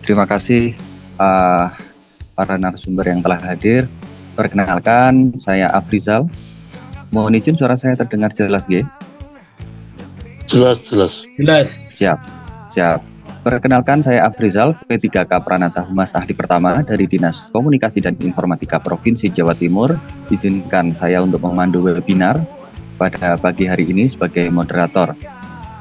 Terima kasih uh, para narasumber yang telah hadir. Perkenalkan, saya Afrizal. Mohon izin suara saya terdengar jelas, G? Jelas. Siap. Perkenalkan, saya Afrizal, P3K Pranata Humas Ahli Pertama dari Dinas Komunikasi dan Informatika Provinsi Jawa Timur. Izinkan saya untuk memandu webinar pada pagi hari ini sebagai moderator.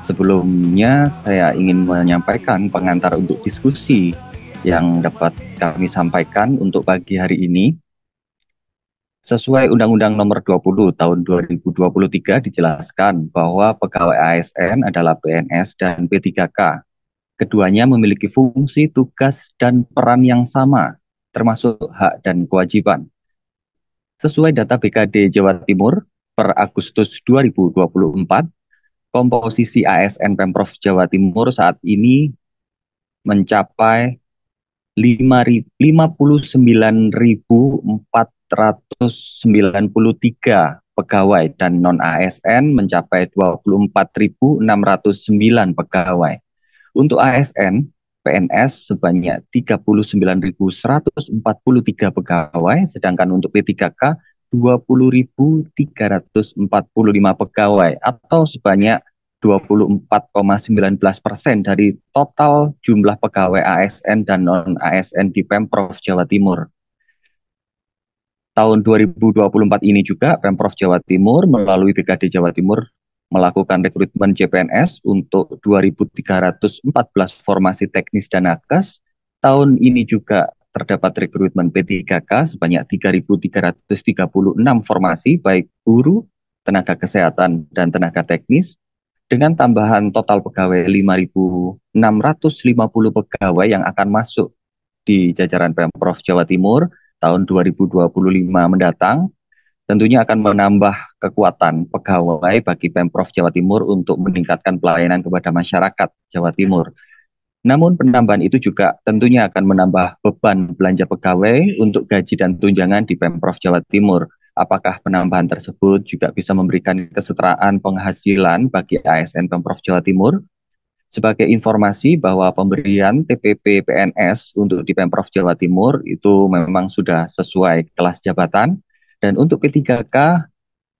Sebelumnya, saya ingin menyampaikan pengantar untuk diskusi yang dapat kami sampaikan untuk pagi hari ini. Sesuai Undang-Undang Nomor 20 Tahun 2023 dijelaskan bahwa pegawai ASN adalah PNS dan P3K. Keduanya memiliki fungsi, tugas, dan peran yang sama, termasuk hak dan kewajiban. Sesuai data BKD Jawa Timur per Agustus 2024, komposisi ASN Pemprov Jawa Timur saat ini mencapai 59.493 pegawai dan non-ASN mencapai 24.609 pegawai. Untuk ASN, PNS sebanyak 39.143 pegawai, sedangkan untuk P3K 20.345 pegawai atau sebanyak 24,19% dari total jumlah pegawai ASN dan non-ASN di Pemprov Jawa Timur. Tahun 2024 ini juga Pemprov Jawa Timur melalui BKD Jawa Timur melakukan rekrutmen CPNS untuk 2.314 formasi teknis dan nakes. Tahun ini juga terdapat rekrutmen P3K sebanyak 3.336 formasi baik guru, tenaga kesehatan, dan tenaga teknis, dengan tambahan total pegawai 5.650 pegawai yang akan masuk di jajaran Pemprov Jawa Timur tahun 2025 mendatang. Tentunya akan menambah kekuatan pegawai bagi Pemprov Jawa Timur untuk meningkatkan pelayanan kepada masyarakat Jawa Timur. Namun penambahan itu juga tentunya akan menambah beban belanja pegawai untuk gaji dan tunjangan di Pemprov Jawa Timur. Apakah penambahan tersebut juga bisa memberikan kesetaraan penghasilan bagi ASN Pemprov Jawa Timur? Sebagai informasi bahwa pemberian TPP PNS untuk di Pemprov Jawa Timur itu memang sudah sesuai kelas jabatan, dan untuk P3K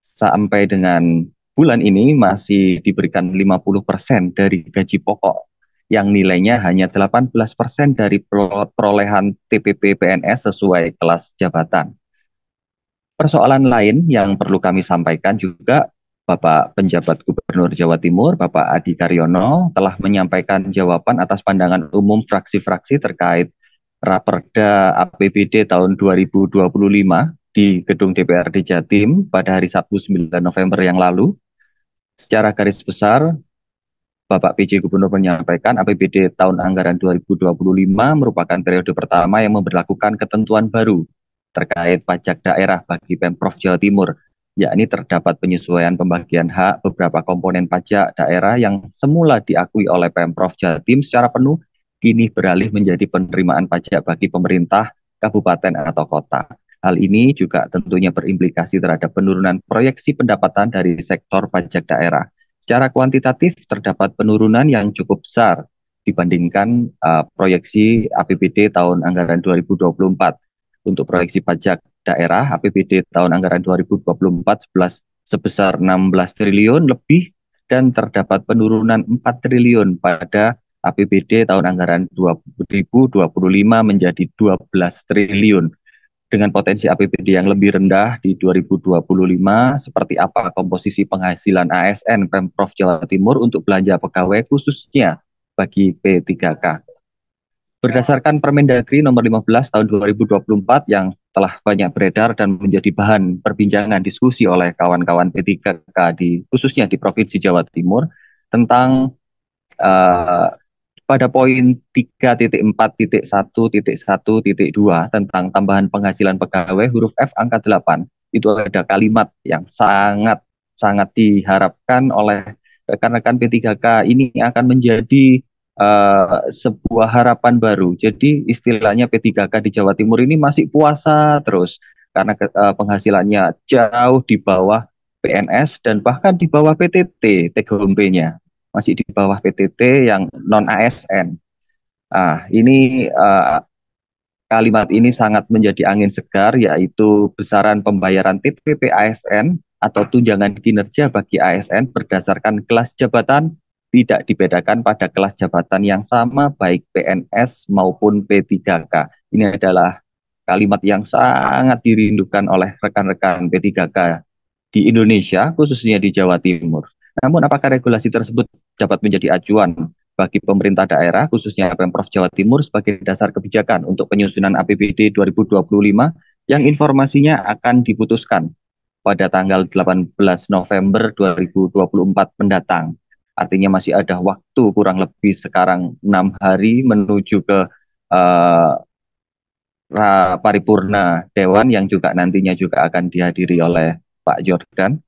sampai dengan bulan ini masih diberikan 50% dari gaji pokok yang nilainya hanya 18% dari perolehan TPP PNS sesuai kelas jabatan. Persoalan lain yang perlu kami sampaikan juga, Bapak Penjabat Gubernur Jawa Timur, Bapak Adi Karyono, telah menyampaikan jawaban atas pandangan umum fraksi-fraksi terkait Raperda APBD tahun 2025 di Gedung DPRD Jatim pada hari Sabtu 9 November yang lalu. Secara garis besar, Bapak PJ Gubernur menyampaikan APBD tahun anggaran 2025 merupakan periode pertama yang memberlakukan ketentuan baru terkait pajak daerah bagi Pemprov Jawa Timur, yakni terdapat penyesuaian pembagian hak beberapa komponen pajak daerah yang semula diakui oleh Pemprov Jatim secara penuh, kini beralih menjadi penerimaan pajak bagi pemerintah, kabupaten, atau kota. Hal ini juga tentunya berimplikasi terhadap penurunan proyeksi pendapatan dari sektor pajak daerah. Secara kuantitatif terdapat penurunan yang cukup besar dibandingkan proyeksi APBD tahun anggaran 2024. Untuk proyeksi pajak daerah APBD tahun anggaran 2024 sebesar 16 triliun lebih, dan terdapat penurunan 4 triliun pada APBD tahun anggaran 2025 menjadi 12 triliun. Dengan potensi APBD yang lebih rendah di 2025, seperti apa komposisi penghasilan ASN Pemprov Jawa Timur untuk belanja pegawai khususnya bagi P3K? Berdasarkan Permendagri nomor 15 tahun 2024 yang telah banyak beredar dan menjadi bahan perbincangan diskusi oleh kawan-kawan P3K khususnya di Provinsi Jawa Timur tentang pada poin 3.4.1.1.2 tentang tambahan penghasilan pegawai huruf F angka 8, itu ada kalimat yang sangat diharapkan oleh rekan-rekan P3K ini akan menjadi sebuah harapan baru. Jadi istilahnya P3K di Jawa Timur ini masih puasa terus karena penghasilannya jauh di bawah PNS dan bahkan di bawah PTT, take home pay-nya masih di bawah PTT yang non ASN. Ini kalimat ini sangat menjadi angin segar, yaitu besaran pembayaran TPP ASN atau tunjangan kinerja bagi ASN berdasarkan kelas jabatan tidak dibedakan pada kelas jabatan yang sama baik PNS maupun P3K. Ini adalah kalimat yang sangat dirindukan oleh rekan-rekan P3K di Indonesia, khususnya di Jawa Timur. Namun, apakah regulasi tersebut dapat menjadi acuan bagi pemerintah daerah, khususnya Pemprov Jawa Timur, sebagai dasar kebijakan untuk penyusunan APBD 2025 yang informasinya akan diputuskan pada tanggal 18 November 2024 mendatang? Artinya masih ada waktu kurang lebih sekarang 6 hari menuju ke uh, paripurna Dewan yang juga nantinya juga akan dihadiri oleh Pak Jordan.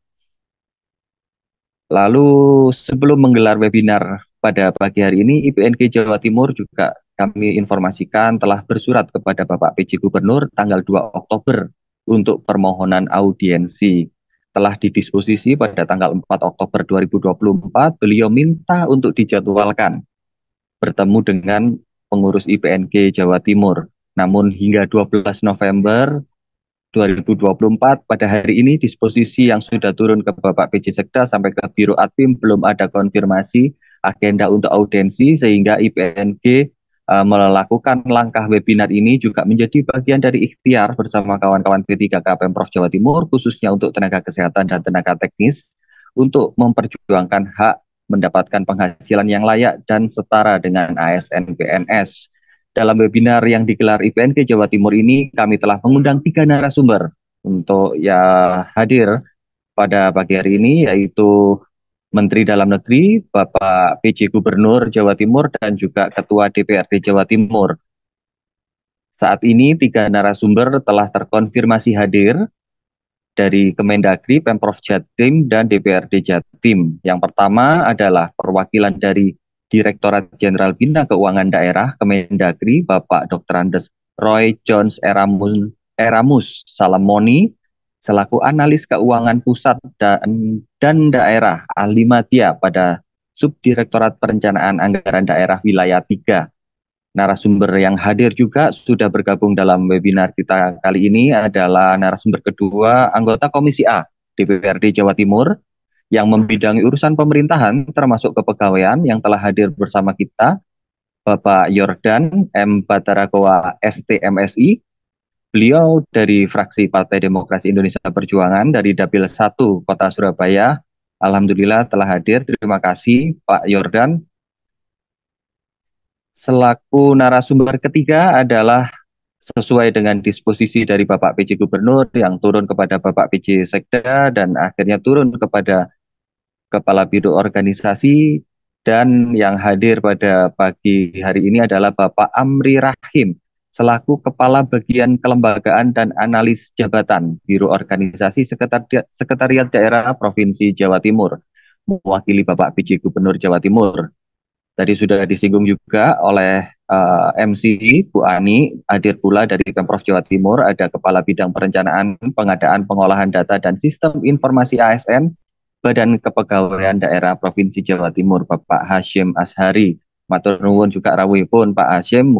Lalu sebelum menggelar webinar pada pagi hari ini, IPNK Jawa Timur juga kami informasikan telah bersurat kepada Bapak PJ Gubernur tanggal 2 Oktober untuk permohonan audiensi. Telah didisposisi pada tanggal 4 Oktober 2024, beliau minta untuk dijadwalkan bertemu dengan pengurus IPNK Jawa Timur. Namun hingga 12 November 2024 pada hari ini disposisi yang sudah turun ke Bapak PJ Sekda sampai ke Biro Admin belum ada konfirmasi agenda untuk audiensi, sehingga IPNG melakukan langkah webinar ini juga menjadi bagian dari ikhtiar bersama kawan-kawan P3K Pemprov Jawa Timur, khususnya untuk tenaga kesehatan dan tenaga teknis, untuk memperjuangkan hak mendapatkan penghasilan yang layak dan setara dengan ASN PNS. Dalam webinar yang digelar IPNK Jawa Timur ini, kami telah mengundang 3 narasumber untuk hadir pada pagi hari ini, yaitu Menteri Dalam Negeri, Bapak PJ Gubernur Jawa Timur, dan juga Ketua DPRD Jawa Timur. Saat ini 3 narasumber telah terkonfirmasi hadir dari Kemendagri, Pemprov Jatim, dan DPRD Jatim. Yang pertama adalah perwakilan dari Direktorat Jenderal Bina Keuangan Daerah Kemendagri, Bapak Dr. Andes Roy Jones Eramus Salamoni, selaku analis keuangan pusat dan daerah ahli media pada Subdirektorat Perencanaan Anggaran Daerah Wilayah 3. Narasumber yang hadir juga sudah bergabung dalam webinar kita kali ini adalah narasumber kedua, anggota Komisi A DPRD Jawa Timur yang membidangi urusan pemerintahan termasuk kepegawaian, yang telah hadir bersama kita, Bapak Yordan M. Batarakoa STMSI. Beliau dari fraksi Partai Demokrasi Indonesia Perjuangan dari Dapil 1 Kota Surabaya. Alhamdulillah telah hadir. Terima kasih Pak Yordan. Selaku narasumber ketiga adalah sesuai dengan disposisi dari Bapak PJ Gubernur yang turun kepada Bapak PJ Sekda dan akhirnya turun kepada Kepala Biro Organisasi, dan yang hadir pada pagi hari ini adalah Bapak Amri Rahim selaku Kepala Bagian Kelembagaan dan Analis Jabatan Biro Organisasi Sekretariat Daerah Provinsi Jawa Timur, mewakili Bapak PJ Gubernur Jawa Timur. Tadi sudah disinggung juga oleh MC Bu Ani, hadir pula dari Pemprov Jawa Timur, ada Kepala Bidang Perencanaan, Pengadaan, Pengolahan Data, dan Sistem Informasi ASN, Badan Kepegawaian Daerah Provinsi Jawa Timur, Bapak Hashim Ashari. Matur nuwun juga rawuhipun Pak Hashim,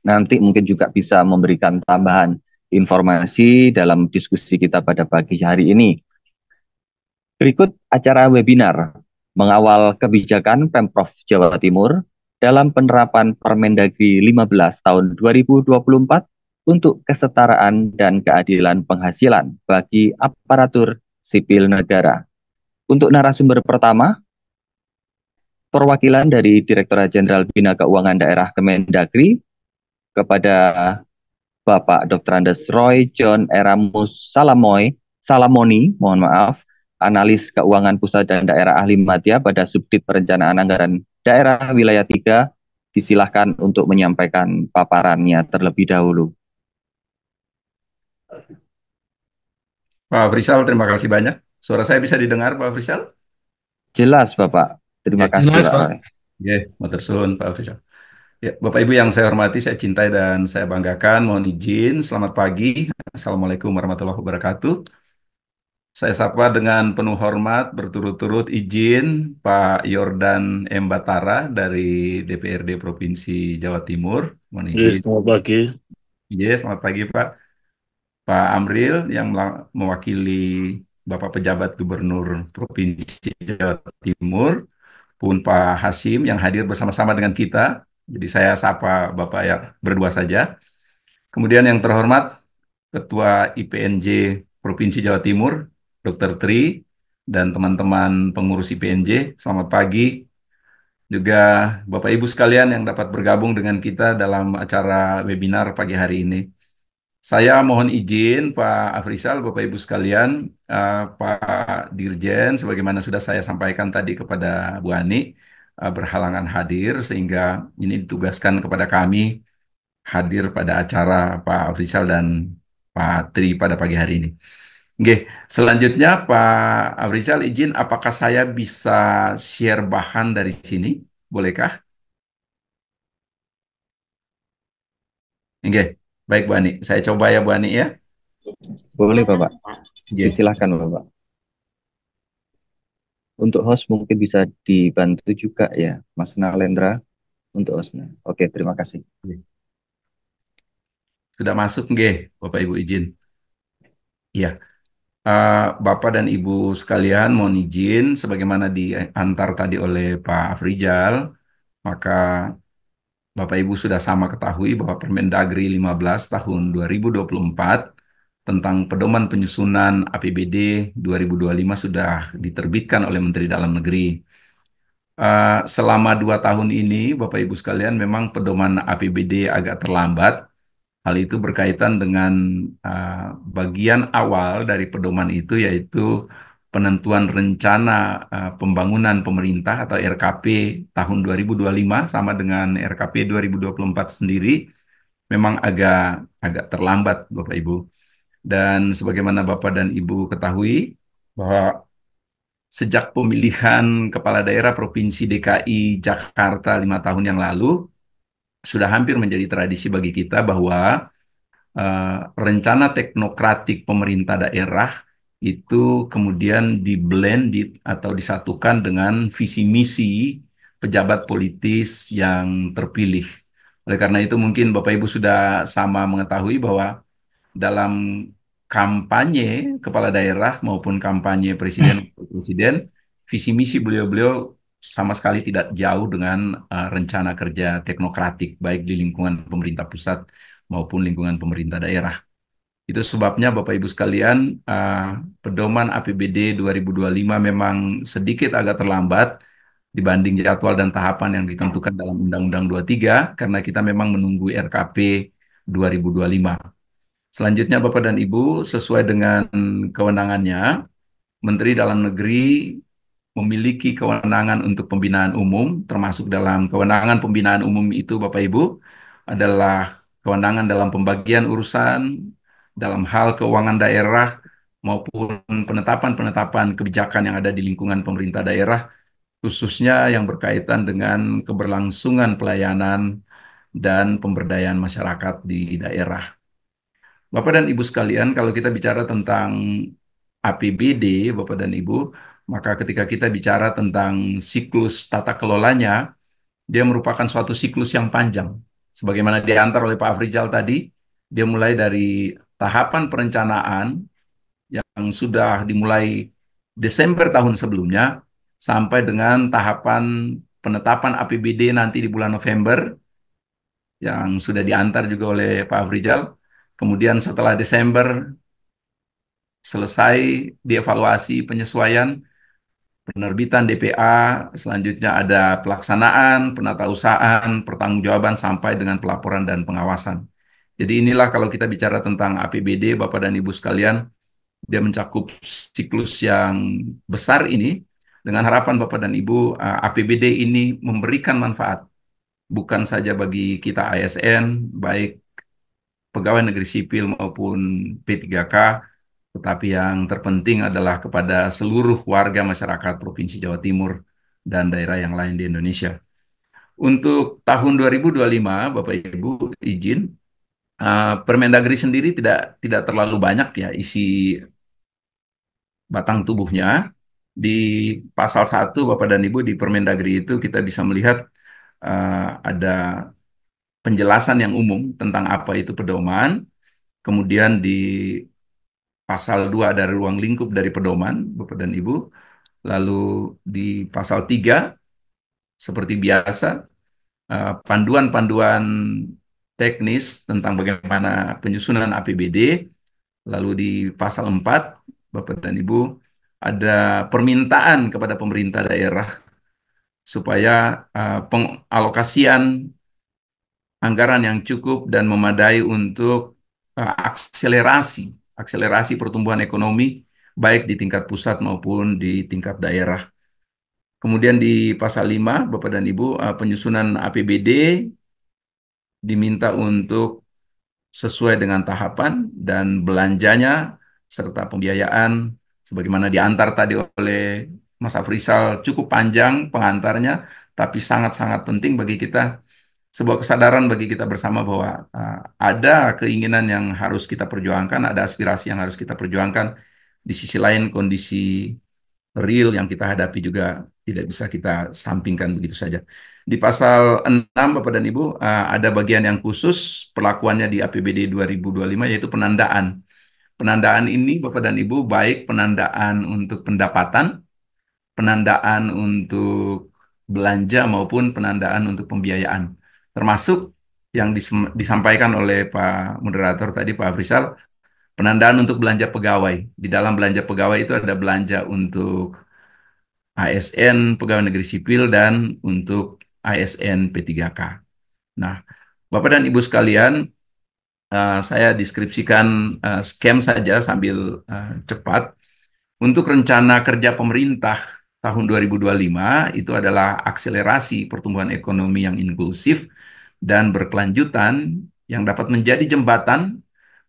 nanti mungkin juga bisa memberikan tambahan informasi dalam diskusi kita pada pagi hari ini. Berikut acara webinar mengawal kebijakan Pemprov Jawa Timur dalam penerapan Permendagri 15 tahun 2024 untuk kesetaraan dan keadilan penghasilan bagi aparatur sipil negara. Untuk narasumber pertama, perwakilan dari Direktorat Jenderal Bina Keuangan Daerah Kemendagri kepada Bapak Dr. Andes Roy John Eramus Salamoni, mohon maaf, analis keuangan pusat dan daerah ahli media pada Subdit Perencanaan Anggaran Daerah Wilayah 3, disilahkan untuk menyampaikan paparannya terlebih dahulu. Pak Frisal, terima kasih banyak. Suara saya bisa didengar, Pak Frisal? Jelas, Bapak. Terima kasih, Jelas, Pak Pak. Roy. Oke, matur suwun, Pak Frisal. Ya, Bapak Ibu yang saya hormati, saya cintai dan saya banggakan, mohon izin, selamat pagi. Assalamualaikum warahmatullahi wabarakatuh. Saya sapa dengan penuh hormat, berturut-turut izin Pak Yordan M. Batara dari DPRD Provinsi Jawa Timur. Mohon Iya, izin. selamat pagi. Yes, selamat pagi Pak. Pak Amril yang mewakili Bapak Pejabat Gubernur Provinsi Jawa Timur, pun Pak Hasim yang hadir bersama-sama dengan kita. Jadi saya sapa Bapak ya berdua saja. Kemudian yang terhormat Ketua IPNJ Provinsi Jawa Timur, Dr. Tri, dan teman-teman pengurus IPNJ, selamat pagi. Juga Bapak Ibu sekalian yang dapat bergabung dengan kita dalam acara webinar pagi hari ini. Saya mohon izin Pak Afrizal, Bapak Ibu sekalian, Pak Dirjen, sebagaimana sudah saya sampaikan tadi kepada Bu Ani, berhalangan hadir sehingga ini ditugaskan kepada kami hadir pada acara Pak Afrizal dan Pak Tri pada pagi hari ini. Oke, selanjutnya Pak Afrizal izin apakah saya bisa share bahan dari sini? Bolehkah? Oke, baik Bu Ani. Saya coba ya Bu Ani ya. Boleh, Bapak. Oke. Disilahkan, Bapak. Untuk host mungkin bisa dibantu juga ya, Mas Nalendra, untuk hostnya. Oke, terima kasih. Sudah masuk nggih, Bapak Ibu izin. Iya. Eh, Bapak dan Ibu sekalian mohon izin sebagaimana diantar tadi oleh Pak Afrizal, maka Bapak Ibu sudah sama ketahui bahwa Permendagri 15 tahun 2024 tentang pedoman penyusunan APBD 2025 sudah diterbitkan oleh Menteri Dalam Negeri. Selama 2 tahun ini, Bapak Ibu sekalian, memang pedoman APBD agak terlambat. Hal itu berkaitan dengan bagian awal dari pedoman itu, yaitu penentuan rencana pembangunan pemerintah atau RKP tahun 2025 sama dengan RKP 2024 sendiri, memang agak agak terlambat, Bapak Ibu. Dan sebagaimana Bapak dan Ibu ketahui, bahwa sejak pemilihan kepala daerah Provinsi DKI Jakarta 5 tahun yang lalu, sudah hampir menjadi tradisi bagi kita bahwa rencana teknokratik pemerintah daerah itu kemudian atau disatukan dengan visi misi pejabat politis yang terpilih. Oleh karena itu mungkin Bapak Ibu sudah sama mengetahui bahwa dalam kampanye kepala daerah maupun kampanye presiden, visi misi beliau-beliau sama sekali tidak jauh dengan rencana kerja teknokratik baik di lingkungan pemerintah pusat maupun lingkungan pemerintah daerah. Itu sebabnya Bapak Ibu sekalian, pedoman APBD 2025 memang sedikit agak terlambat dibanding jadwal dan tahapan yang ditentukan dalam Undang-Undang 23 karena kita memang menunggu RKP 2025. Selanjutnya Bapak dan Ibu, sesuai dengan kewenangannya, Menteri Dalam Negeri memiliki kewenangan untuk pembinaan umum, termasuk dalam kewenangan pembinaan umum itu Bapak Ibu adalah kewenangan dalam pembagian urusan, dalam hal keuangan daerah, maupun penetapan-penetapan kebijakan yang ada di lingkungan pemerintah daerah, khususnya yang berkaitan dengan keberlangsungan pelayanan dan pemberdayaan masyarakat di daerah. Bapak dan Ibu sekalian, kalau kita bicara tentang APBD, Bapak dan Ibu, maka ketika kita bicara tentang siklus tata kelolanya, dia merupakan suatu siklus yang panjang. Sebagaimana diantar oleh Pak Afrizal tadi, dia mulai dari tahapan perencanaan yang sudah dimulai Desember tahun sebelumnya, sampai dengan tahapan penetapan APBD nanti di bulan November, yang sudah diantar juga oleh Pak Afrizal. Kemudian setelah Desember selesai dievaluasi penyesuaian, penerbitan DPA, selanjutnya ada pelaksanaan, penatausahaan, pertanggungjawaban sampai dengan pelaporan dan pengawasan. Jadi inilah kalau kita bicara tentang APBD, Bapak dan Ibu sekalian, dia mencakup siklus yang besar ini dengan harapan Bapak dan Ibu APBD ini memberikan manfaat bukan saja bagi kita ASN, baik pegawai negeri sipil maupun P3K, tetapi yang terpenting adalah kepada seluruh warga masyarakat Provinsi Jawa Timur dan daerah yang lain di Indonesia. Untuk tahun 2025, Bapak Ibu izin, Permendagri sendiri tidak terlalu banyak ya isi batang tubuhnya. Di pasal 1, Bapak dan Ibu, di Permendagri itu kita bisa melihat ada penjelasan yang umum tentang apa itu pedoman. Kemudian di pasal 2 ada ruang lingkup dari pedoman, Bapak dan Ibu. Lalu di pasal 3, seperti biasa, panduan-panduan teknis tentang bagaimana penyusunan APBD. Lalu di pasal 4, Bapak dan Ibu, ada permintaan kepada pemerintah daerah supaya pengalokasian anggaran yang cukup dan memadai untuk akselerasi akselerasi pertumbuhan ekonomi baik di tingkat pusat maupun di tingkat daerah. Kemudian di pasal 5, Bapak dan Ibu, penyusunan APBD diminta untuk sesuai dengan tahapan dan belanjanya serta pembiayaan sebagaimana diantar tadi oleh Mas Afrizal, cukup panjang pengantarnya tapi sangat-sangat penting bagi kita, sebuah kesadaran bagi kita bersama bahwa ada keinginan yang harus kita perjuangkan, ada aspirasi yang harus kita perjuangkan. Di sisi lain, kondisi real yang kita hadapi juga tidak bisa kita sampingkan begitu saja. Di pasal 6, Bapak dan Ibu, ada bagian yang khusus perlakuannya di APBD 2025, yaitu penandaan. Penandaan ini, Bapak dan Ibu, baik penandaan untuk pendapatan, penandaan untuk belanja, maupun penandaan untuk pembiayaan. Termasuk yang disampaikan oleh Pak Moderator tadi, Pak Afrizal, penandaan untuk belanja pegawai. Di dalam belanja pegawai itu ada belanja untuk ASN, pegawai negeri sipil, dan untuk ASN P3K. Nah, Bapak dan Ibu sekalian, saya deskripsikan skema saja sambil cepat. Untuk rencana kerja pemerintah tahun 2025 itu adalah akselerasi pertumbuhan ekonomi yang inklusif dan berkelanjutan yang dapat menjadi jembatan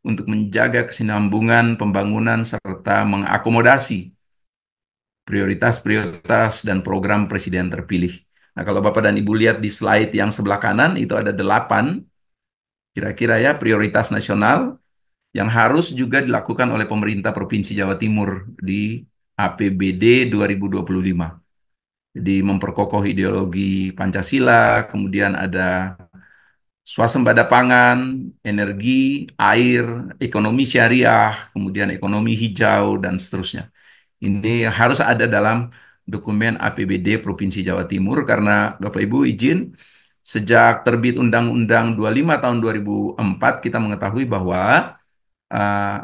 untuk menjaga kesinambungan pembangunan serta mengakomodasi prioritas-prioritas dan program presiden terpilih. Nah, kalau Bapak dan Ibu lihat di slide yang sebelah kanan, itu ada 8 kira-kira ya prioritas nasional yang harus juga dilakukan oleh pemerintah Provinsi Jawa Timur di APBD 2025. Jadi memperkokoh ideologi Pancasila, kemudian ada swasembada pangan, energi, air, ekonomi syariah, kemudian ekonomi hijau, dan seterusnya. Ini harus ada dalam dokumen APBD Provinsi Jawa Timur karena Bapak Ibu izin, sejak terbit Undang-Undang 25 tahun 2004 kita mengetahui bahwa uh,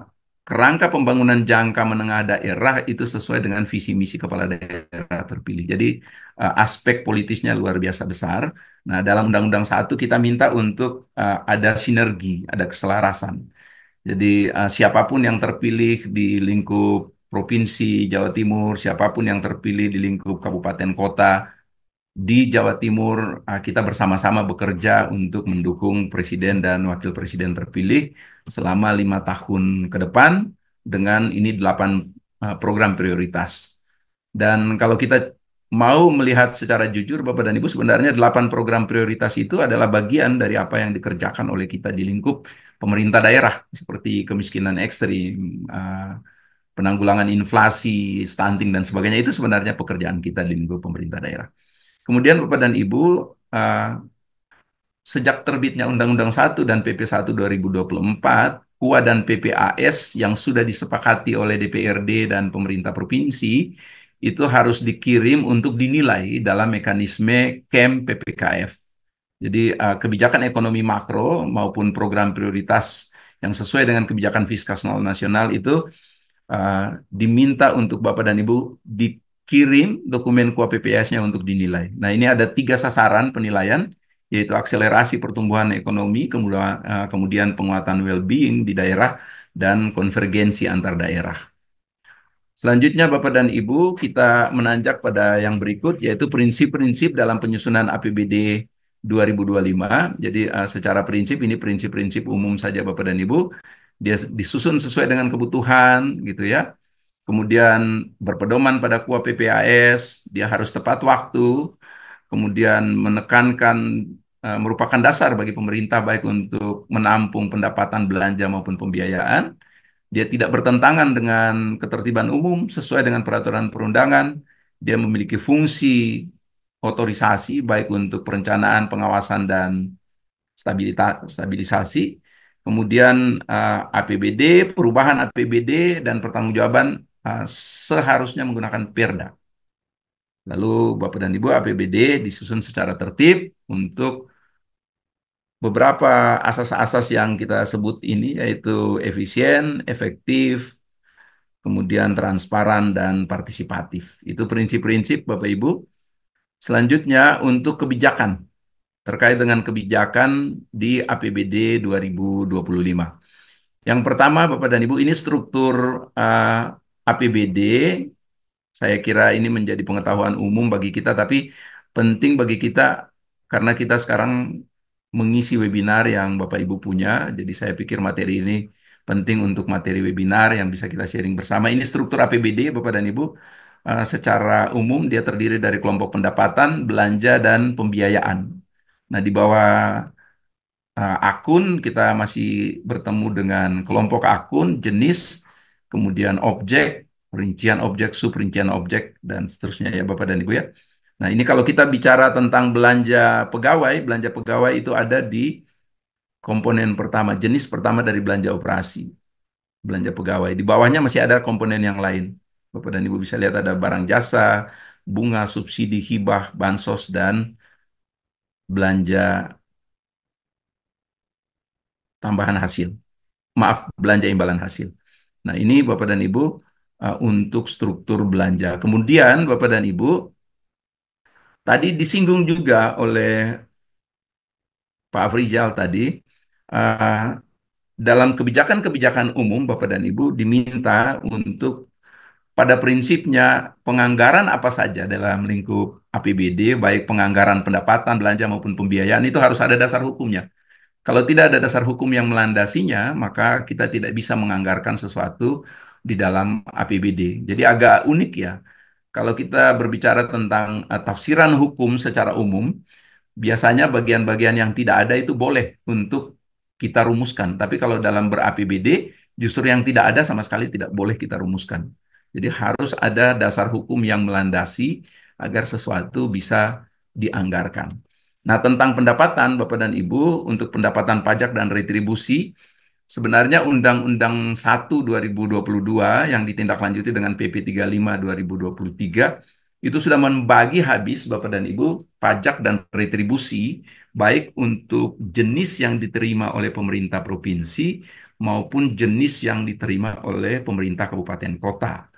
kerangka pembangunan jangka menengah daerah itu sesuai dengan visi misi kepala daerah terpilih. Jadi aspek politisnya luar biasa besar. Nah, dalam Undang-Undang 1 kita minta untuk ada sinergi, ada keselarasan. Jadi siapapun yang terpilih di lingkup Provinsi Jawa Timur, siapapun yang terpilih di lingkup kabupaten kota di Jawa Timur, kita bersama-sama bekerja untuk mendukung Presiden dan Wakil Presiden terpilih selama 5 tahun ke depan dengan ini 8 program prioritas. Dan kalau kita mau melihat secara jujur, Bapak dan Ibu, sebenarnya 8 program prioritas itu adalah bagian dari apa yang dikerjakan oleh kita di lingkup pemerintah daerah, seperti kemiskinan ekstrim, penanggulangan inflasi, stunting, dan sebagainya. Itu sebenarnya pekerjaan kita di lingkup pemerintah daerah. Kemudian Bapak dan Ibu, uh, sejak terbitnya Undang-Undang 1 dan PP 1 2024, KUA dan PPAS yang sudah disepakati oleh DPRD dan pemerintah provinsi itu harus dikirim untuk dinilai dalam mekanisme KEM PPKF. Jadi kebijakan ekonomi makro maupun program prioritas yang sesuai dengan kebijakan fiskal nasional itu diminta untuk Bapak dan Ibu dikirim dokumen KUA-PPAS-nya untuk dinilai. Nah, ini ada 3 sasaran penilaian, yaitu akselerasi pertumbuhan ekonomi, kemudian penguatan well-being di daerah, dan konvergensi antar daerah. Selanjutnya, Bapak dan Ibu, kita menanjak pada yang berikut, yaitu prinsip-prinsip dalam penyusunan APBD 2025. Jadi, secara prinsip, ini prinsip-prinsip umum saja, Bapak dan Ibu. Dia disusun sesuai dengan kebutuhan, gitu ya. Kemudian berpedoman pada KUA PPAS, dia harus tepat waktu, kemudian menekankan merupakan dasar bagi pemerintah baik untuk menampung pendapatan belanja maupun pembiayaan, dia tidak bertentangan dengan ketertiban umum sesuai dengan peraturan perundangan, dia memiliki fungsi otorisasi baik untuk perencanaan, pengawasan dan stabilisasi, kemudian APBD, perubahan APBD dan pertanggungjawaban seharusnya menggunakan Perda. Lalu Bapak dan Ibu, APBD disusun secara tertib untuk beberapa asas-asas yang kita sebut ini, yaitu efisien, efektif, kemudian transparan dan partisipatif. Itu prinsip-prinsip Bapak Ibu. Selanjutnya untuk kebijakan, terkait dengan kebijakan di APBD 2025. Yang pertama, Bapak dan Ibu, ini struktur APBD. Saya kira ini menjadi pengetahuan umum bagi kita, tapi penting bagi kita karena kita sekarang mengisi webinar yang Bapak Ibu punya. Jadi saya pikir materi ini penting untuk materi webinar yang bisa kita sharing bersama. Ini struktur APBD, Bapak dan Ibu. Secara umum dia terdiri dari kelompok pendapatan, belanja, dan pembiayaan. Nah, di bawah akun kita masih bertemu dengan kelompok akun, jenis, kemudian objek, perincian objek, subperincian objek, dan seterusnya ya Bapak dan Ibu ya. Nah, ini kalau kita bicara tentang belanja pegawai itu ada di komponen pertama, jenis pertama dari belanja operasi, belanja pegawai. Di bawahnya masih ada komponen yang lain. Bapak dan Ibu bisa lihat ada barang jasa, bunga, subsidi, hibah, bansos, dan belanja tambahan hasil. Maaf, belanja imbalan hasil. Nah, ini Bapak dan Ibu untuk struktur belanja. Kemudian Bapak dan Ibu, tadi disinggung juga oleh Pak Afrizal tadi, uh, dalam kebijakan-kebijakan umum Bapak dan Ibu diminta untuk pada prinsipnya penganggaran apa saja dalam lingkup APBD, baik penganggaran pendapatan, belanja maupun pembiayaan itu harus ada dasar hukumnya. Kalau tidak ada dasar hukum yang melandasinya, maka kita tidak bisa menganggarkan sesuatu di dalam APBD. Jadi agak unik ya. Kalau kita berbicara tentang tafsiran hukum secara umum, biasanya bagian-bagian yang tidak ada itu boleh untuk kita rumuskan. Tapi kalau dalam ber-APBD, justru yang tidak ada sama sekali tidak boleh kita rumuskan. Jadi harus ada dasar hukum yang melandasi agar sesuatu bisa dianggarkan. Nah, tentang pendapatan, Bapak dan Ibu, untuk pendapatan pajak dan retribusi, sebenarnya Undang-Undang 1 2022 yang ditindaklanjuti dengan PP 35 2023 itu sudah membagi habis Bapak dan Ibu pajak dan retribusi baik untuk jenis yang diterima oleh pemerintah provinsi maupun jenis yang diterima oleh pemerintah kabupaten kota.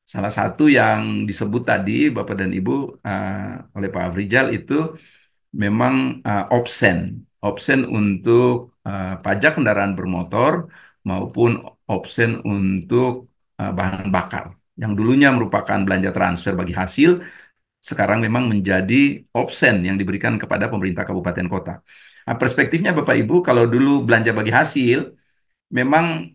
Salah satu yang disebut tadi Bapak dan Ibu oleh Pak Afrizal itu memang opsen, opsen untuk pajak kendaraan bermotor maupun opsen untuk bahan bakar. Yang dulunya merupakan belanja transfer bagi hasil, sekarang memang menjadi opsen yang diberikan kepada pemerintah kabupaten kota. Nah, perspektifnya Bapak Ibu, kalau dulu belanja bagi hasil, memang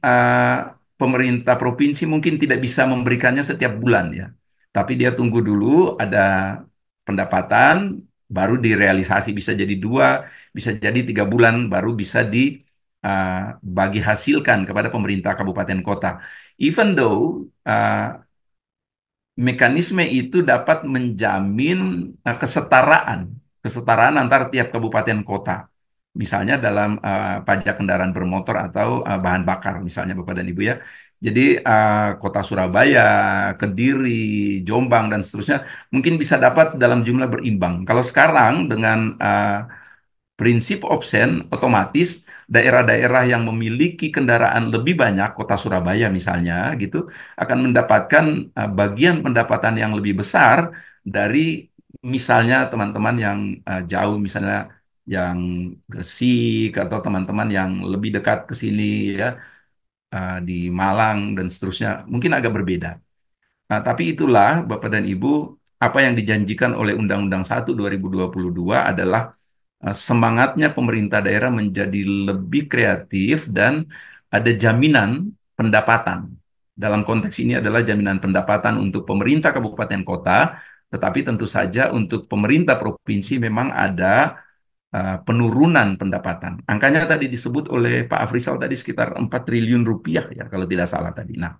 pemerintah provinsi mungkin tidak bisa memberikannya setiap bulan ya. Tapi dia tunggu dulu ada pendapatan, baru direalisasi bisa jadi 2, bisa jadi 3 bulan, baru bisa dibagi hasilkan kepada pemerintah kabupaten kota. Even though mekanisme itu dapat menjamin kesetaraan, kesetaraan antar tiap kabupaten kota. Misalnya dalam pajak kendaraan bermotor atau bahan bakar, misalnya Bapak dan Ibu ya. Jadi kota Surabaya, Kediri, Jombang, dan seterusnya mungkin bisa dapat dalam jumlah berimbang. Kalau sekarang dengan prinsip opsen, otomatis daerah-daerah yang memiliki kendaraan lebih banyak, kota Surabaya misalnya, gitu, akan mendapatkan bagian pendapatan yang lebih besar dari misalnya teman-teman yang jauh, misalnya yang Gresik atau teman-teman yang lebih dekat ke sini ya, di Malang dan seterusnya, mungkin agak berbeda. Nah, tapi itulah Bapak dan Ibu, apa yang dijanjikan oleh Undang-Undang 1 2022 adalah semangatnya pemerintah daerah menjadi lebih kreatif dan ada jaminan pendapatan. Dalam konteks ini adalah jaminan pendapatan untuk pemerintah kabupaten kota, tetapi tentu saja untuk pemerintah provinsi memang ada penurunan pendapatan. Angkanya tadi disebut oleh Pak Afrizal tadi sekitar 4 triliun rupiah ya kalau tidak salah tadi. Nah,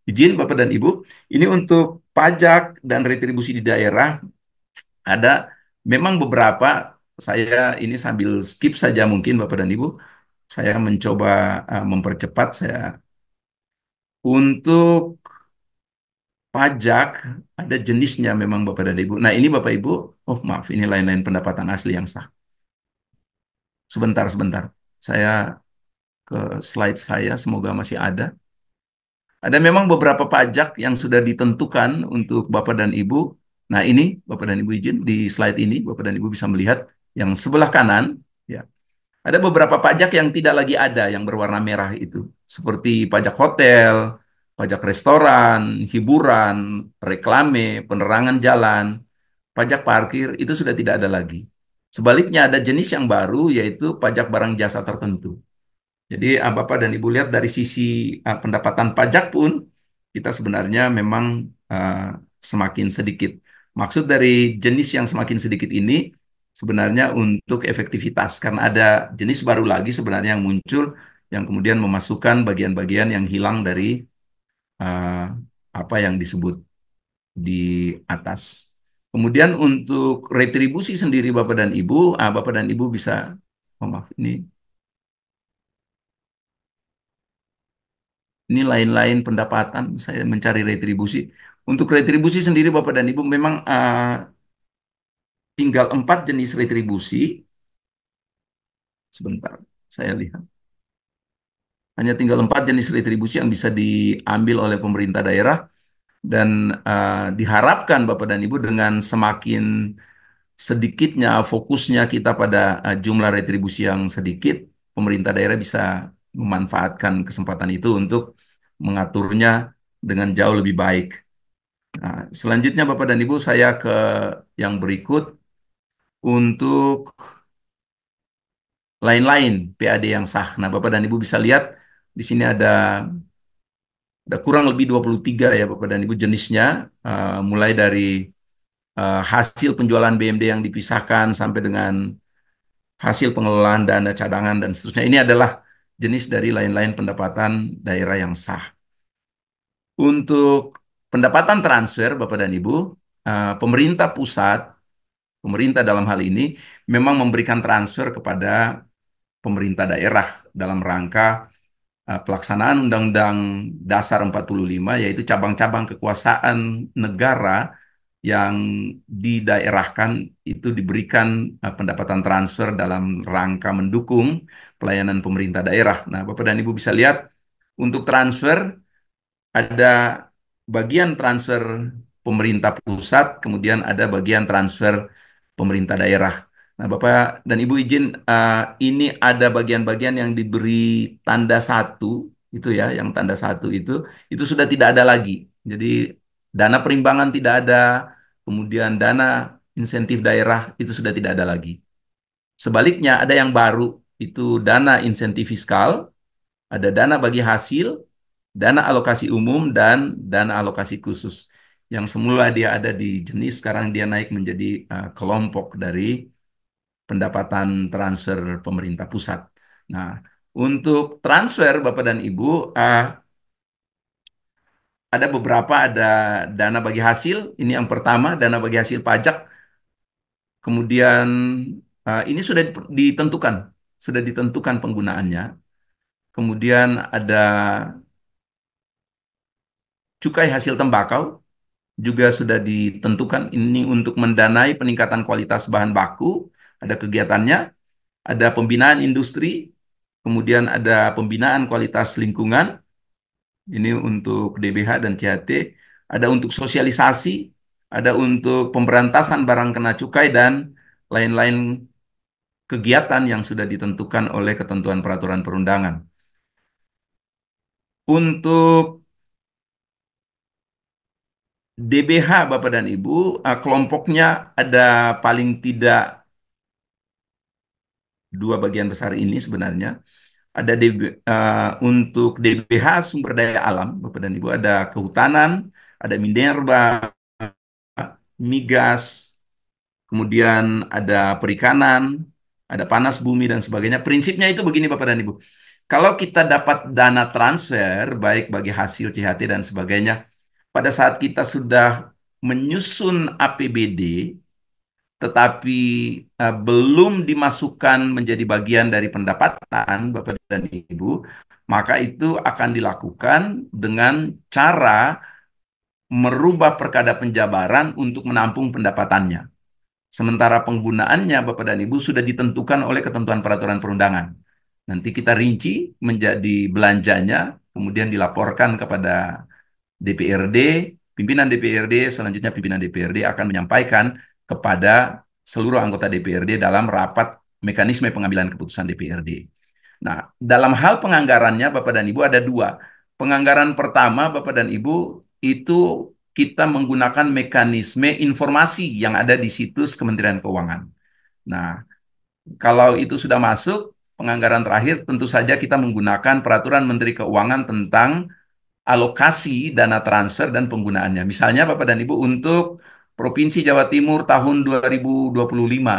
izin Bapak dan Ibu, ini untuk pajak dan retribusi di daerah ada memang beberapa, saya ini sambil skip saja mungkin Bapak dan Ibu, saya mencoba mempercepat saya untuk pajak ada jenisnya memang Bapak dan Ibu. Nah, ini Bapak Ibu, oh maaf ini lain-lain pendapatan asli yang sah. Sebentar, sebentar. Saya ke slide saya, semoga masih ada. Ada memang beberapa pajak yang sudah ditentukan untuk Bapak dan Ibu. Nah, ini Bapak dan Ibu izin di slide ini Bapak dan Ibu bisa melihat yang sebelah kanan ya. Ada beberapa pajak yang tidak lagi ada yang berwarna merah itu, seperti pajak hotel, pajak restoran, hiburan, reklame, penerangan jalan, pajak parkir itu sudah tidak ada lagi. Sebaliknya ada jenis yang baru yaitu pajak barang jasa tertentu. Jadi Bapak dan Ibu lihat dari sisi pendapatan pajak pun kita sebenarnya memang uh, semakin sedikit. Maksud dari jenis yang semakin sedikit ini sebenarnya untuk efektivitas karena ada jenis baru lagi sebenarnya yang muncul yang kemudian memasukkan bagian-bagian yang hilang dari uh, apa yang disebut di atas. Kemudian untuk retribusi sendiri Bapak dan Ibu, Bapak dan Ibu bisa, oh maaf ini lain-lain pendapatan, saya mencari retribusi. Untuk retribusi sendiri Bapak dan Ibu memang tinggal 4 jenis retribusi. Sebentar, saya lihat. Hanya tinggal 4 jenis retribusi yang bisa diambil oleh pemerintah daerah dan diharapkan Bapak dan Ibu dengan semakin sedikitnya fokusnya kita pada jumlah retribusi yang sedikit, pemerintah daerah bisa memanfaatkan kesempatan itu untuk mengaturnya dengan jauh lebih baik. Nah, selanjutnya Bapak dan Ibu saya ke yang berikut untuk lain-lain PAD yang sah. Nah, Bapak dan Ibu bisa lihat di sini ada kurang lebih 23 ya Bapak dan Ibu jenisnya, mulai dari hasil penjualan BMD yang dipisahkan sampai dengan hasil pengelolaan dana cadangan dan seterusnya. Ini adalah jenis dari lain-lain pendapatan daerah yang sah. Untuk pendapatan transfer Bapak dan Ibu, pemerintah pusat, pemerintah dalam hal ini memang memberikan transfer kepada pemerintah daerah dalam rangka pelaksanaan Undang-Undang Dasar 45, yaitu cabang-cabang kekuasaan negara yang didaerahkan itu diberikan pendapatan transfer dalam rangka mendukung pelayanan pemerintah daerah. Nah, Bapak dan Ibu bisa lihat untuk transfer ada bagian transfer pemerintah pusat, kemudian ada bagian transfer pemerintah daerah. Nah, Bapak dan Ibu izin, ini ada bagian-bagian yang diberi tanda satu, itu ya, yang tanda satu itu sudah tidak ada lagi. Jadi dana perimbangan tidak ada, kemudian dana insentif daerah itu sudah tidak ada lagi. Sebaliknya ada yang baru, itu dana insentif fiskal, ada dana bagi hasil, dana alokasi umum, dan dana alokasi khusus. Yang semula dia ada di jenis, sekarang dia naik menjadi kelompok dari pendapatan transfer pemerintah pusat. Nah, untuk transfer Bapak dan Ibu, ada beberapa, ada dana bagi hasil, ini yang pertama, dana bagi hasil pajak, kemudian ini sudah ditentukan penggunaannya. Kemudian ada cukai hasil tembakau, juga sudah ditentukan ini untuk mendanai peningkatan kualitas bahan baku, ada kegiatannya, ada pembinaan industri, kemudian ada pembinaan kualitas lingkungan, ini untuk DBH dan CHT, ada untuk sosialisasi, ada untuk pemberantasan barang kena cukai, dan lain-lain kegiatan yang sudah ditentukan oleh ketentuan peraturan perundangan. Untuk DBH Bapak dan Ibu, kelompoknya ada paling tidak 2 bagian besar ini sebenarnya. Ada untuk DBH sumber daya alam, Bapak dan Ibu, ada kehutanan, ada minerba, migas, kemudian ada perikanan, ada panas bumi dan sebagainya. Prinsipnya itu begini Bapak dan Ibu. Kalau kita dapat dana transfer, baik bagi hasil CHT dan sebagainya, pada saat kita sudah menyusun APBD, tetapi belum dimasukkan menjadi bagian dari pendapatan Bapak dan Ibu, maka itu akan dilakukan dengan cara merubah perkada penjabaran untuk menampung pendapatannya. Sementara penggunaannya Bapak dan Ibu sudah ditentukan oleh ketentuan peraturan perundangan. Nanti kita rinci menjadi belanjanya, kemudian dilaporkan kepada DPRD, pimpinan DPRD, selanjutnya pimpinan DPRD akan menyampaikan kepada seluruh anggota DPRD dalam rapat mekanisme pengambilan keputusan DPRD. Nah, dalam hal penganggarannya Bapak dan Ibu ada dua. Penganggaran pertama Bapak dan Ibu itu kita menggunakan mekanisme informasi yang ada di situs Kementerian Keuangan. Nah, kalau itu sudah masuk, penganggaran terakhir tentu saja kita menggunakan Peraturan Menteri Keuangan tentang alokasi dana transfer dan penggunaannya. Misalnya Bapak dan Ibu untuk Provinsi Jawa Timur tahun 2025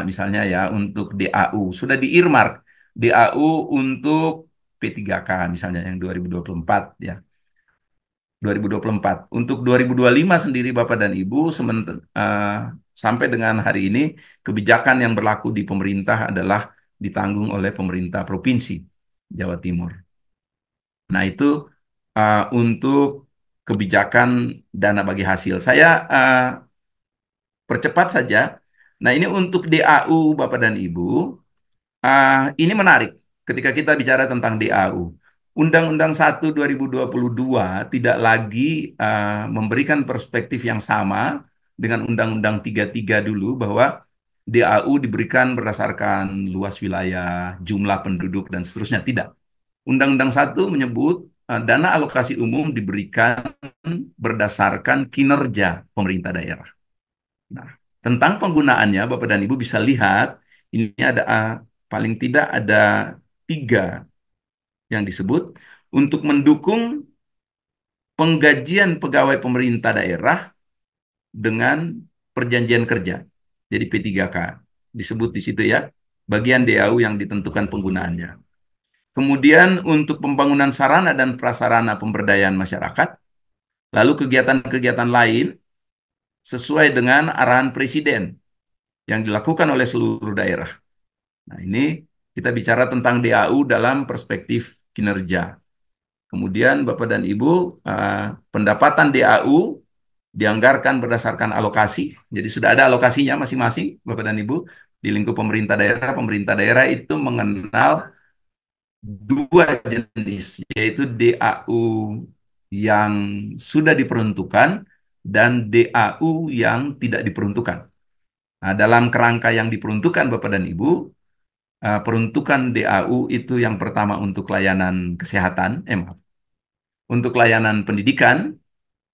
misalnya ya untuk DAU sudah diirmark DAU untuk P3K misalnya yang 2024 ya. 2024. Untuk 2025 sendiri Bapak dan Ibu sampai dengan hari ini kebijakan yang berlaku di pemerintah adalah ditanggung oleh pemerintah Provinsi Jawa Timur. Nah, itu untuk kebijakan dana bagi hasil. Saya percepat saja. Nah, ini untuk DAU Bapak dan Ibu. Ini menarik ketika kita bicara tentang DAU. Undang-Undang 1 2022 tidak lagi memberikan perspektif yang sama dengan Undang-Undang 33 dulu bahwa DAU diberikan berdasarkan luas wilayah, jumlah penduduk, dan seterusnya. Tidak. Undang-Undang 1 menyebut dana alokasi umum diberikan berdasarkan kinerja pemerintah daerah. Nah, tentang penggunaannya, Bapak dan Ibu bisa lihat, ini ada paling tidak ada 3 yang disebut untuk mendukung penggajian pegawai pemerintah daerah dengan perjanjian kerja. Jadi P3K disebut di situ ya, bagian DAU yang ditentukan penggunaannya. Kemudian untuk pembangunan sarana dan prasarana pemberdayaan masyarakat, lalu kegiatan-kegiatan lain sesuai dengan arahan Presiden yang dilakukan oleh seluruh daerah. Nah, ini kita bicara tentang DAU dalam perspektif kinerja. Kemudian Bapak dan Ibu, pendapatan DAU dianggarkan berdasarkan alokasi. Jadi sudah ada alokasinya masing-masing, Bapak dan Ibu. Di lingkup pemerintah daerah itu mengenal 2 jenis, yaitu DAU yang sudah diperuntukkan dan DAU yang tidak diperuntukkan. Nah, dalam kerangka yang diperuntukkan Bapak dan Ibu, peruntukan DAU itu yang pertama untuk layanan kesehatan, maaf, untuk layanan pendidikan,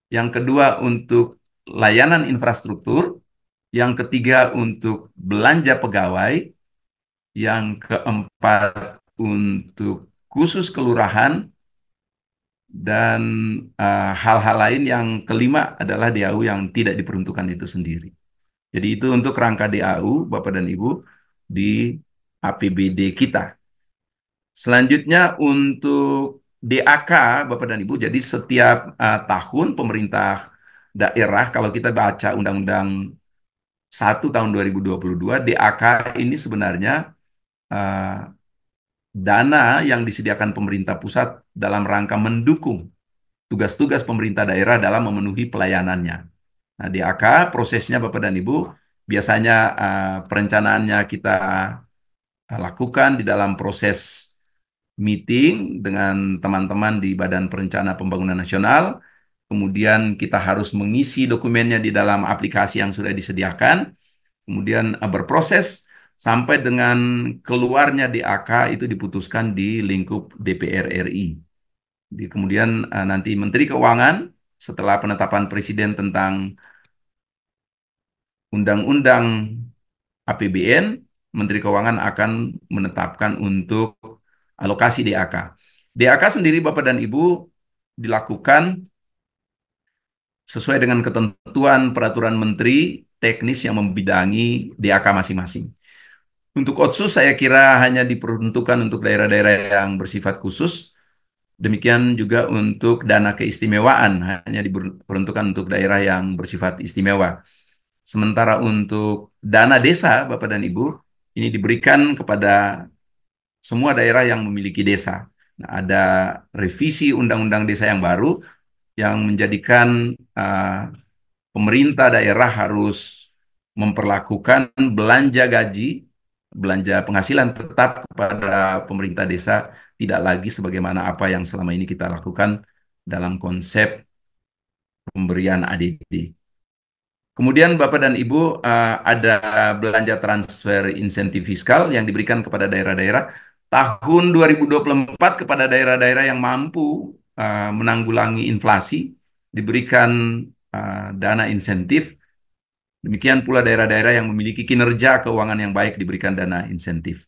yang kedua untuk layanan infrastruktur, yang ketiga untuk belanja pegawai, yang keempat untuk khusus kelurahan, dan hal-hal lain yang kelima adalah DAU yang tidak diperuntukkan itu sendiri. Jadi itu untuk rangka DAU, Bapak dan Ibu, di APBD kita. Selanjutnya untuk DAK, Bapak dan Ibu, jadi setiap tahun pemerintah daerah, kalau kita baca Undang-Undang 1 tahun 2022, DAK ini sebenarnya uh, dana yang disediakan pemerintah pusat dalam rangka mendukung tugas-tugas pemerintah daerah dalam memenuhi pelayanannya. Nah, DAK prosesnya Bapak dan Ibu, biasanya perencanaannya kita lakukan di dalam proses meeting dengan teman-teman di Badan Perencana Pembangunan Nasional. Kemudian kita harus mengisi dokumennya di dalam aplikasi yang sudah disediakan. Kemudian berproses sampai dengan keluarnya DAK itu diputuskan di lingkup DPR RI. Kemudian nanti Menteri Keuangan setelah penetapan Presiden tentang Undang-Undang APBN, Menteri Keuangan akan menetapkan untuk alokasi DAK. DAK sendiri Bapak dan Ibu dilakukan sesuai dengan ketentuan peraturan menteri teknis yang membidangi DAK masing-masing. Untuk otsus saya kira hanya diperuntukkan untuk daerah-daerah yang bersifat khusus. Demikian juga untuk dana keistimewaan hanya diperuntukkan untuk daerah yang bersifat istimewa. Sementara untuk dana desa, Bapak dan Ibu, ini diberikan kepada semua daerah yang memiliki desa. Nah, ada revisi Undang-Undang Desa yang baru yang menjadikan pemerintah daerah harus memperlakukan belanja gaji, belanja penghasilan tetap kepada pemerintah desa, tidak lagi sebagaimana apa yang selama ini kita lakukan dalam konsep pemberian ADD. Kemudian Bapak dan Ibu ada belanja transfer insentif fiskal yang diberikan kepada daerah-daerah tahun 2024 kepada daerah-daerah yang mampu menanggulangi inflasi diberikan dana insentif. Demikian pula daerah-daerah yang memiliki kinerja keuangan yang baik diberikan dana insentif.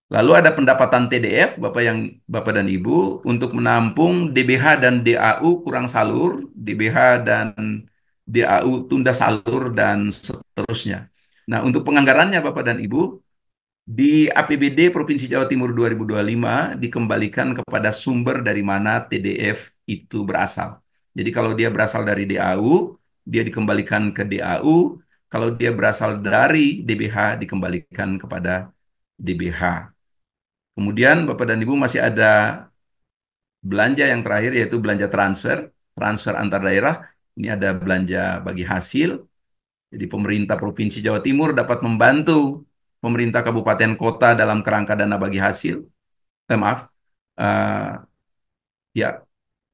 Lalu ada pendapatan TDF, Bapak dan Ibu, untuk menampung DBH dan DAU kurang salur, DBH dan DAU tunda salur dan seterusnya. Nah, untuk penganggarannya Bapak dan Ibu, di APBD Provinsi Jawa Timur 2025 dikembalikan kepada sumber dari mana TDF itu berasal. Jadi kalau dia berasal dari DAU, dia dikembalikan ke DAU. Kalau dia berasal dari DBH, dikembalikan kepada DBH. Kemudian Bapak dan Ibu masih ada belanja yang terakhir yaitu belanja transfer, transfer antar daerah. Ini ada belanja bagi hasil. Jadi pemerintah Provinsi Jawa Timur dapat membantu pemerintah kabupaten kota dalam kerangka dana bagi hasil. Maaf. Eh, ya,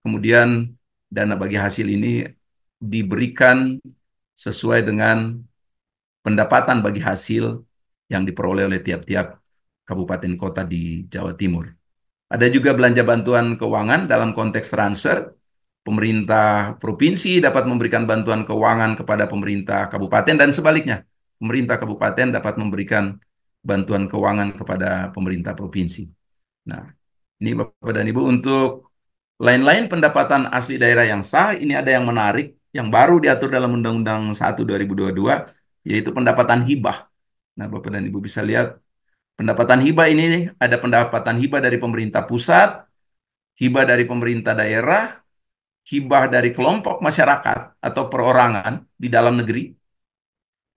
kemudian dana bagi hasil ini diberikan sesuai dengan pendapatan bagi hasil yang diperoleh oleh tiap-tiap kabupaten kota di Jawa Timur. Ada juga belanja bantuan keuangan dalam konteks transfer. Pemerintah provinsi dapat memberikan bantuan keuangan kepada pemerintah kabupaten dan sebaliknya. Pemerintah kabupaten dapat memberikan bantuan keuangan kepada pemerintah provinsi. Nah, ini Bapak dan Ibu untuk lain-lain pendapatan asli daerah yang sah, ini ada yang menarik, yang baru diatur dalam Undang-Undang 1 2022, yaitu pendapatan hibah. Nah, Bapak dan Ibu bisa lihat pendapatan hibah ini ada pendapatan hibah dari pemerintah pusat, hibah dari pemerintah daerah, hibah dari kelompok masyarakat atau perorangan di dalam negeri.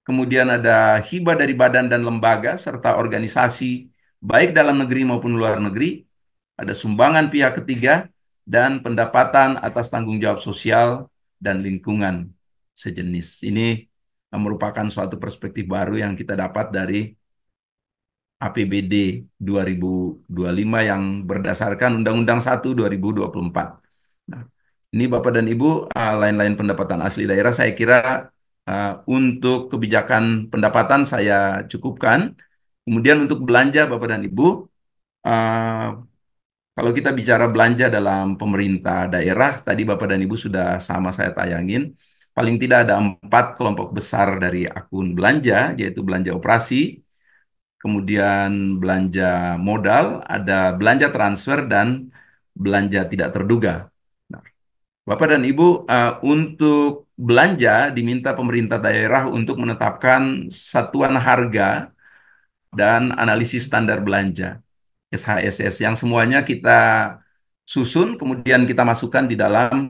Kemudian ada hibah dari badan dan lembaga serta organisasi baik dalam negeri maupun luar negeri. Ada sumbangan pihak ketiga dan pendapatan atas tanggung jawab sosial dan lingkungan sejenis. Ini merupakan suatu perspektif baru yang kita dapat dari APBD 2025 yang berdasarkan Undang-Undang 1 2024. Nah, ini Bapak dan Ibu, lain-lain pendapatan asli daerah saya kira untuk kebijakan pendapatan saya cukupkan. Kemudian untuk belanja Bapak dan Ibu, uh, kalau kita bicara belanja dalam pemerintah daerah, tadi Bapak dan Ibu sudah sama saya tayangin, paling tidak ada 4 kelompok besar dari akun belanja, yaitu belanja operasi, kemudian belanja modal, ada belanja transfer, dan belanja tidak terduga. Nah, Bapak dan Ibu, untuk belanja diminta pemerintah daerah untuk menetapkan satuan harga dan analisis standar belanja, SHSS, yang semuanya kita susun, kemudian kita masukkan di dalam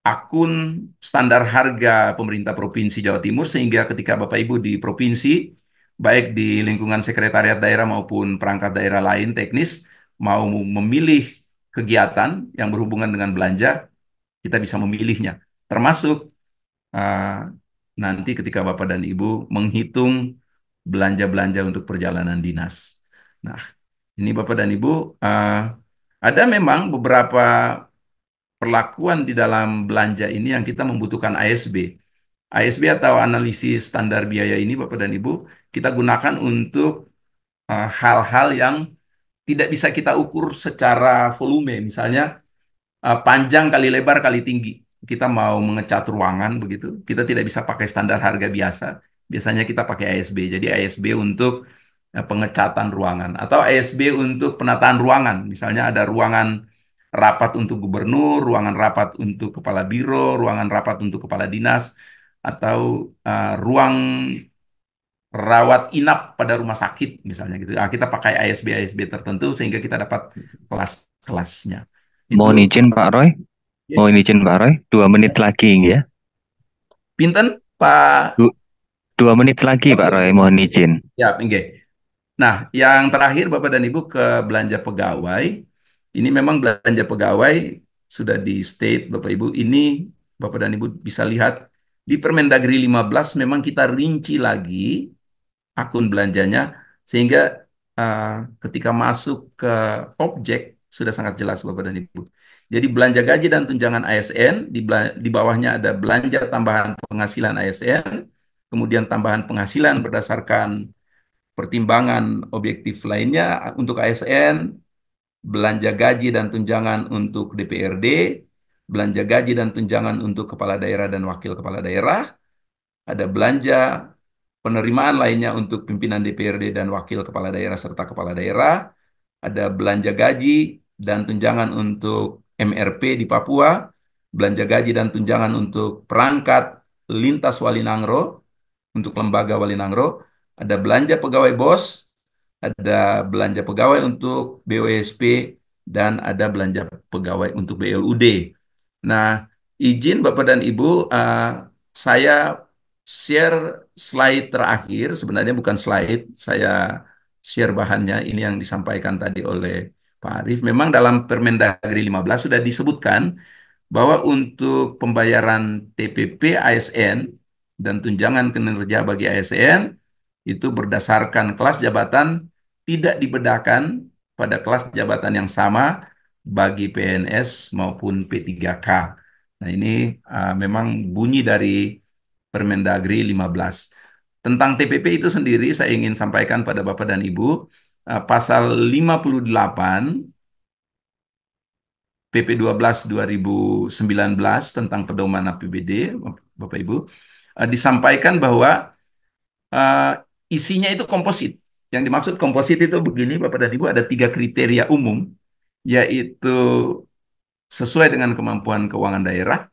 akun standar harga pemerintah Provinsi Jawa Timur, sehingga ketika Bapak Ibu di provinsi, baik di lingkungan sekretariat daerah maupun perangkat daerah lain teknis, mau memilih kegiatan yang berhubungan dengan belanja, kita bisa memilihnya. Termasuk uh, nanti ketika Bapak dan Ibu menghitung belanja-belanja untuk perjalanan dinas. Nah, ini Bapak dan Ibu, ada memang beberapa perlakuan di dalam belanja ini yang kita membutuhkan ASB. ASB atau analisis standar biaya ini Bapak dan Ibu kita gunakan untuk hal-hal yang tidak bisa kita ukur secara volume. Misalnya panjang kali lebar kali tinggi. Kita mau mengecat ruangan begitu, kita tidak bisa pakai standar harga biasa. Biasanya kita pakai ASB. Jadi ASB untuk pengecatan ruangan atau ASB untuk penataan ruangan. Misalnya ada ruangan rapat untuk gubernur, ruangan rapat untuk kepala biro, ruangan rapat untuk kepala dinas, atau ruang rawat inap pada rumah sakit misalnya gitu. Kita pakai ASB tertentu sehingga kita dapat kelas-kelasnya. Itu Mohon izin Pak Roy, ya. mohon izin Pak Roy, 2 menit lagi ya. Pinten Pak. Du- 2 menit lagi Pak Oke. Roy, mohon izin. Ya, oke. Nah, yang terakhir Bapak dan Ibu ke belanja pegawai. Ini memang belanja pegawai sudah di state Bapak Ibu. Ini Bapak dan Ibu bisa lihat di Permendagri 15 memang kita rinci lagi akun belanjanya sehingga uh, ketika masuk ke objek sudah sangat jelas Bapak dan Ibu. Jadi belanja gaji dan tunjangan ASN di bawahnya ada belanja tambahan penghasilan ASN, kemudian tambahan penghasilan berdasarkan pertimbangan objektif lainnya untuk ASN, belanja gaji dan tunjangan untuk DPRD, belanja gaji dan tunjangan untuk kepala daerah dan wakil kepala daerah, ada belanja penerimaan lainnya untuk pimpinan DPRD dan wakil kepala daerah serta kepala daerah, ada belanja gaji dan tunjangan untuk MRP di Papua, belanja gaji dan tunjangan untuk perangkat lintas Walinangro, untuk lembaga Walinangro, ada belanja pegawai BOS, ada belanja pegawai untuk BOSP, dan ada belanja pegawai untuk BLUD. Nah, izin Bapak dan Ibu, saya share slide terakhir, sebenarnya bukan slide, saya share bahannya, ini yang disampaikan tadi oleh Pak Arief. Memang dalam Permendagri 15 sudah disebutkan bahwa untuk pembayaran TPP ASN dan tunjangan kinerja bagi ASN itu berdasarkan kelas jabatan tidak dibedakan pada kelas jabatan yang sama bagi PNS maupun P3K. Nah, ini memang bunyi dari Permendagri 15. Tentang TPP itu sendiri saya ingin sampaikan pada Bapak dan Ibu, pasal 58 PP 12 2019 tentang pedoman APBD, Bapak Ibu, disampaikan bahwa uh, isinya itu komposit. Yang dimaksud komposit itu begini, Bapak dan Ibu, ada 3 kriteria umum, yaitu sesuai dengan kemampuan keuangan daerah,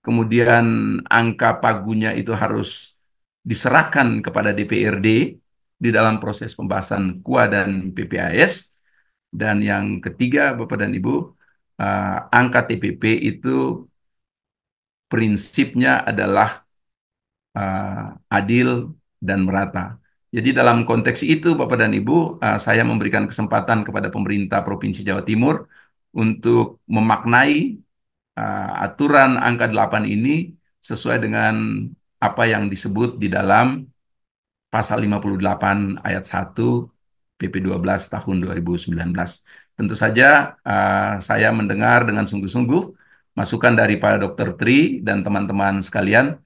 kemudian angka pagunya itu harus diserahkan kepada DPRD di dalam proses pembahasan KUA dan PPAS, dan yang ketiga, Bapak dan Ibu, angka TPP itu prinsipnya adalah adil dan merata. Jadi dalam konteks itu, Bapak dan Ibu, saya memberikan kesempatan kepada pemerintah Provinsi Jawa Timur untuk memaknai aturan angka 8 ini sesuai dengan apa yang disebut di dalam pasal 58 ayat 1 PP 12 tahun 2019. Tentu saja saya mendengar dengan sungguh-sungguh masukan dari Pak Dr. Tri dan teman-teman sekalian,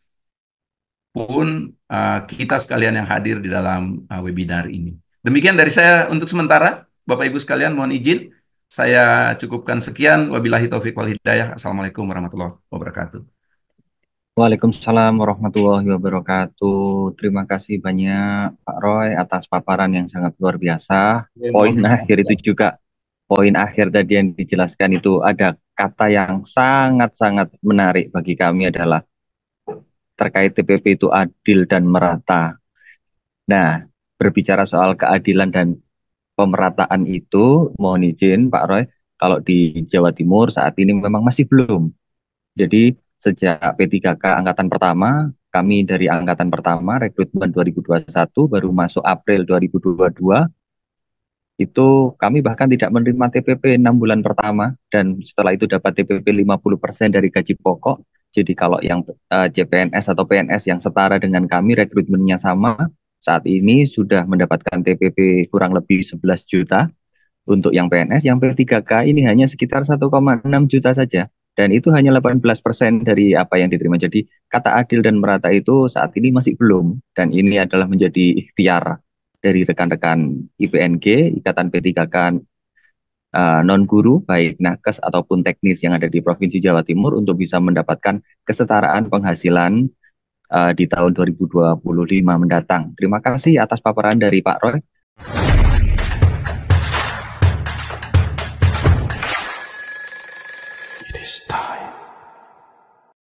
pun kita sekalian yang hadir di dalam webinar ini. Demikian dari saya untuk sementara. Bapak Ibu sekalian, mohon izin saya cukupkan sekian. Wabillahi taufiq wal hidayah. Assalamualaikum warahmatullahi wabarakatuh. Waalaikumsalam warahmatullahi wabarakatuh. Terima kasih banyak Pak Roy atas paparan yang sangat luar biasa. Ya, Poin mohon maaf. akhir itu juga, poin akhir tadi yang dijelaskan itu ada kata yang sangat-sangat menarik bagi kami adalah terkait TPP itu adil dan merata. Nah, berbicara soal keadilan dan pemerataan itu, mohon izin Pak Roy, kalau di Jawa Timur saat ini memang masih belum. Jadi sejak P3K angkatan pertama, kami dari angkatan pertama rekrutmen 2021 baru masuk April 2022, itu kami bahkan tidak menerima TPP 6 bulan pertama dan setelah itu dapat TPP 50% dari gaji pokok. Jadi kalau yang CPNS atau PNS yang setara dengan kami rekrutmennya sama, saat ini sudah mendapatkan TPP kurang lebih 11 juta. Untuk yang PNS, yang P3K ini hanya sekitar 1,6 juta saja. Dan itu hanya 18% dari apa yang diterima. Jadi kata adil dan merata itu saat ini masih belum. Dan ini adalah menjadi ikhtiar dari rekan-rekan IPNG, Ikatan P3K non-guru, baik nakes ataupun teknis yang ada di Provinsi Jawa Timur untuk bisa mendapatkan kesetaraan penghasilan di tahun 2025 mendatang. Terima kasih atas paparan dari Pak Roy.